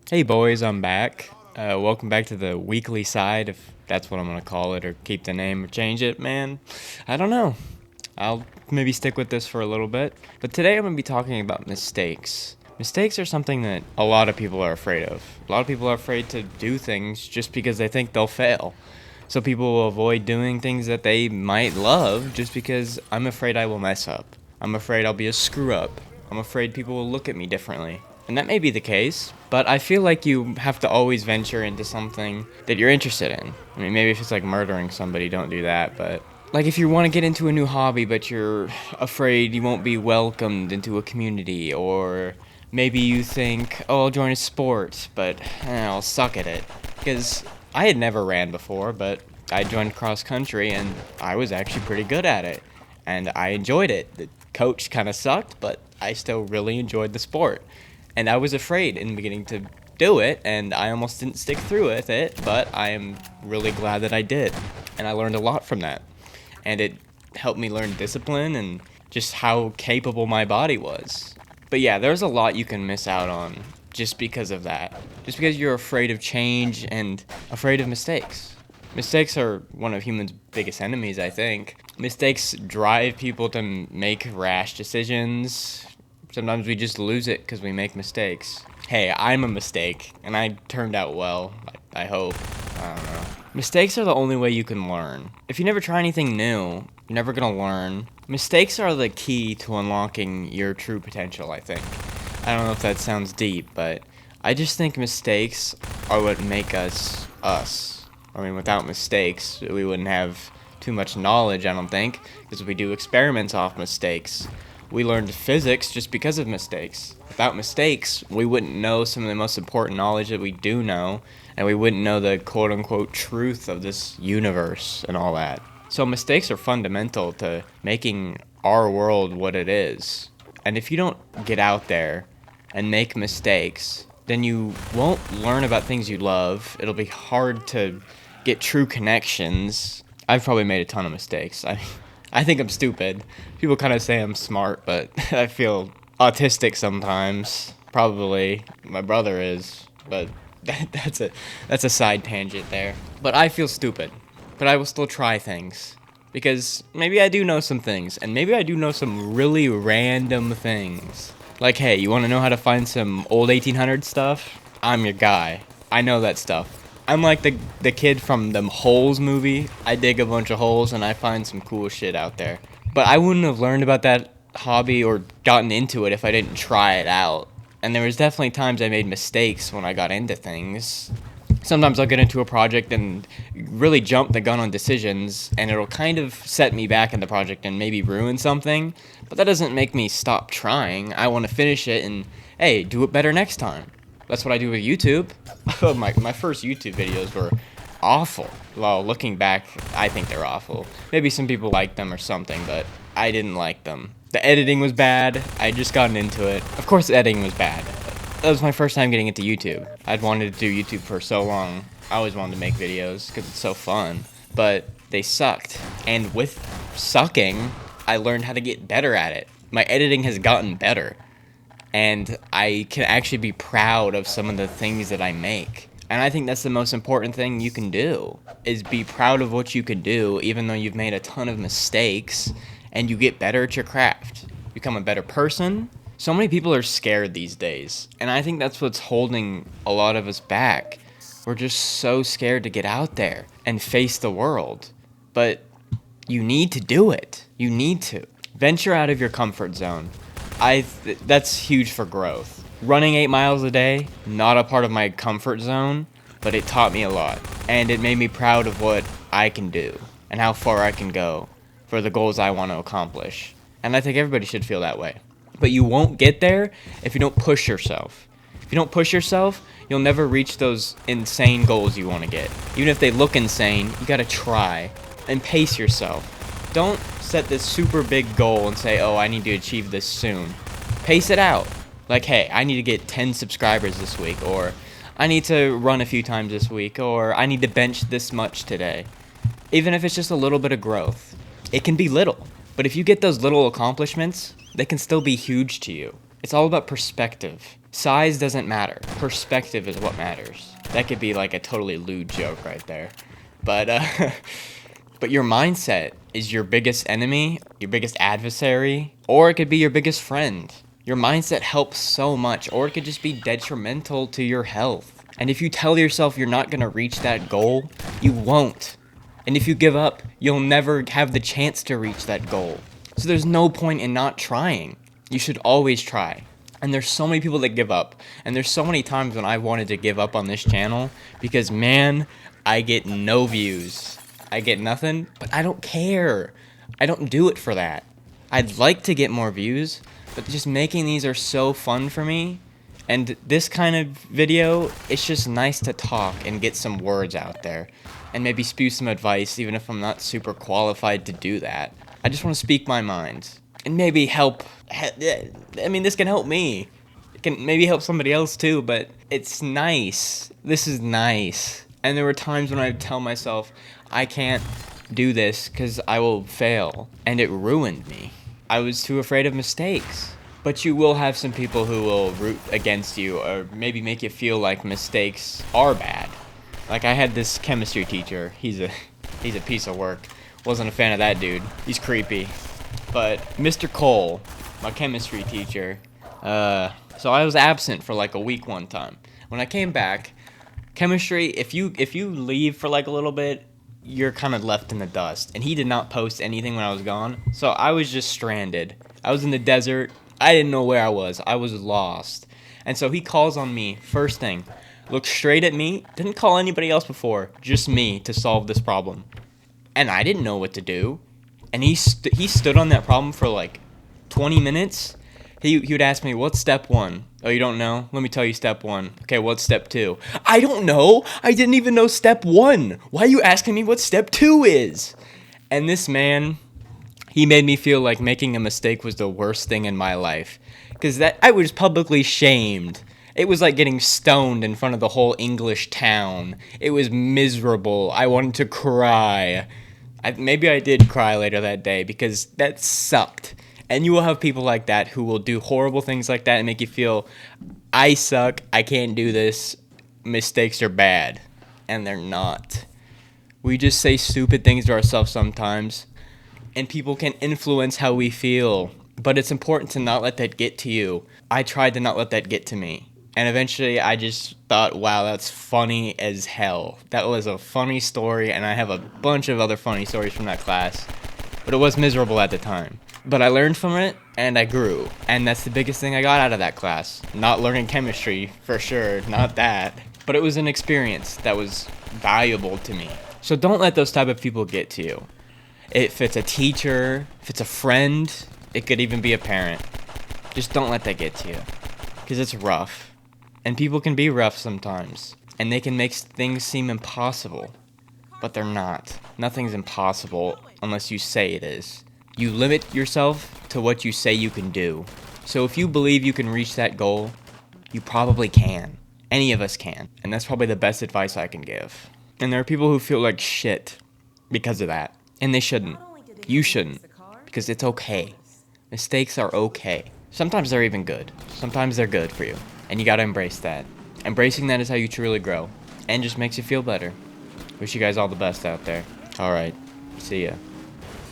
Hey boys, I'm back. Welcome back to the weekly side, if that's what I'm gonna call it, or keep the name or change it, man. I don't know. I'll maybe stick with this for a little bit. But today I'm gonna be talking about mistakes. Mistakes are something that a lot of people are afraid of. A lot of people are afraid to do things just because they think they'll fail. So people will avoid doing things that they might love just because I'm afraid I will mess up. I'm afraid I'll be a screw up. I'm afraid people will look at me differently. And that may be the case, but I feel like you have to always venture into something that you're interested in. I mean, maybe if it's like murdering somebody, don't do that, but like if you want to get into a new hobby but you're afraid you won't be welcomed into a community, or maybe you think, oh, I'll join a sport, but I'll suck at it. Because I had never ran before, but I joined cross country and I was actually pretty good at it. And I enjoyed it. The coach kind of sucked, but I still really enjoyed the sport. And I was afraid in the beginning to do it, and I almost didn't stick through with it, but I am really glad that I did. And I learned a lot from that. And it helped me learn discipline and just how capable my body was. But yeah, there's a lot you can miss out on just because of that. Just because you're afraid of change and afraid of mistakes. Mistakes are one of humans' biggest enemies, I think. Mistakes drive people to make rash decisions. Sometimes we just lose it because we make mistakes. Hey, I'm a mistake, and I turned out well, I hope. I don't know. Mistakes are the only way you can learn. If you never try anything new, you're never gonna learn. Mistakes are the key to unlocking your true potential, I think. I don't know if that sounds deep, but I just think mistakes are what make us us. I mean, without mistakes, we wouldn't have too much knowledge, I don't think, because we do experiments off mistakes. We learned physics just because of mistakes. Without mistakes, we wouldn't know some of the most important knowledge that we do know, and we wouldn't know the quote unquote truth of this universe and all that. So, mistakes are fundamental to making our world what it is. And if you don't get out there and make mistakes, then you won't learn about things you love. It'll be hard to get true connections. I've probably made a ton of mistakes. I think I'm stupid. People kind of say I'm smart, but I feel autistic sometimes. Probably my brother is, but that's a side tangent there. But I feel stupid, but I will still try things because maybe I do know some things, and maybe I do know some really random things. Like, hey, you want to know how to find some old 1800 stuff? I'm your guy. I know that stuff. I'm like the kid from the Holes movie. I dig a bunch of holes and I find some cool shit out there. But I wouldn't have learned about that hobby or gotten into it if I didn't try it out. And there was definitely times I made mistakes when I got into things. Sometimes I'll get into a project and really jump the gun on decisions, and it'll kind of set me back in the project and maybe ruin something. But that doesn't make me stop trying. I want to finish it and, hey, do it better next time. That's what I do with YouTube. My first YouTube videos were awful. Well, looking back, I think they're awful. Maybe some people like them or something, but I didn't like them. The editing was bad. I had just gotten into it. Of course, the editing was bad. That was my first time getting into YouTube. I'd wanted to do YouTube for so long. I always wanted to make videos because it's so fun. But they sucked. And with sucking, I learned how to get better at it. My editing has gotten better. And I can actually be proud of some of the things that I make. And I think that's the most important thing you can do, is be proud of what you can do, even though you've made a ton of mistakes, and you get better at your craft. Become a better person. So many people are scared these days, and I think that's what's holding a lot of us back. We're just so scared to get out there and face the world. But you need to do it. You need to. Venture out of your comfort zone. That's huge for growth. Running 8 miles a day, not a part of my comfort zone, but it taught me a lot. And it made me proud of what I can do and how far I can go for the goals I want to accomplish. And I think everybody should feel that way. But you won't get there if you don't push yourself. If you don't push yourself, you'll never reach those insane goals you want to get. Even if they look insane, you gotta try and pace yourself. Don't set this super big goal and say, oh, I need to achieve this soon. Pace it out. Like, hey, I need to get 10 subscribers this week, or I need to run a few times this week, or I need to bench this much today. Even if it's just a little bit of growth. It can be little, but if you get those little accomplishments, they can still be huge to you. It's all about perspective. Size doesn't matter. Perspective is what matters. That could be like a totally lewd joke right there. But but your mindset is your biggest enemy, your biggest adversary, or it could be your biggest friend. Your mindset helps so much, or it could just be detrimental to your health. And if you tell yourself you're not gonna reach that goal, you won't. And if you give up, you'll never have the chance to reach that goal. So there's no point in not trying. You should always try. And there's so many people that give up. And there's so many times when I wanted to give up on this channel because, man, I get no views. I get nothing, but I don't care. I don't do it for that. I'd like to get more views, but just making these are so fun for me. And this kind of video, it's just nice to talk and get some words out there and maybe spew some advice, even if I'm not super qualified to do that. I just want to speak my mind and maybe help. I mean, this can help me. It can maybe help somebody else too, but it's nice. This is nice. And there were times when I would tell myself, I can't do this because I will fail. And it ruined me. I was too afraid of mistakes. But you will have some people who will root against you or maybe make you feel like mistakes are bad. Like I had this chemistry teacher. He's a piece of work. Wasn't a fan of that dude. He's creepy. But Mr. Cole, my chemistry teacher, so I was absent for like a week one time. When I came back, chemistry, if you leave for like a little bit, you're kind of left in the dust. And he did not post anything when I was gone. So I was just stranded. I was in the desert. I didn't know where I was. I was lost. And so he calls on me first thing. Looked straight at me. Didn't call anybody else before. Just me to solve this problem. And I didn't know what to do. And he stood on that problem for like 20 minutes. He would ask me, what's step 1? Oh, you don't know? Let me tell you step 1. Okay, what's step 2? I don't know. I didn't even know step 1. Why are you asking me what step 2 is? And this man, he made me feel like making a mistake was the worst thing in my life. Because I was publicly shamed. It was like getting stoned in front of the whole English town. It was miserable. I wanted to cry. Maybe I did cry later that day because that sucked. And you will have people like that who will do horrible things like that and make you feel, I suck, I can't do this, mistakes are bad. And they're not. We just say stupid things to ourselves sometimes. And people can influence how we feel. But it's important to not let that get to you. I tried to not let that get to me. And eventually I just thought, wow, that's funny as hell. That was a funny story, and I have a bunch of other funny stories from that class. But it was miserable at the time. But I learned from it, and I grew. And that's the biggest thing I got out of that class. Not learning chemistry, for sure, not that. But it was an experience that was valuable to me. So don't let those type of people get to you. If it's a teacher, if it's a friend, it could even be a parent. Just don't let that get to you. Because it's rough. And people can be rough sometimes. And they can make things seem impossible. But they're not. Nothing's impossible unless you say it is. You limit yourself to what you say you can do. So if you believe you can reach that goal, you probably can. Any of us can. And that's probably the best advice I can give. And there are people who feel like shit because of that. And they shouldn't. You shouldn't. Because it's okay. Mistakes are okay. Sometimes they're even good. Sometimes they're good for you. And you gotta embrace that. Embracing that is how you truly grow. And just makes you feel better. Wish you guys all the best out there. Alright. See ya.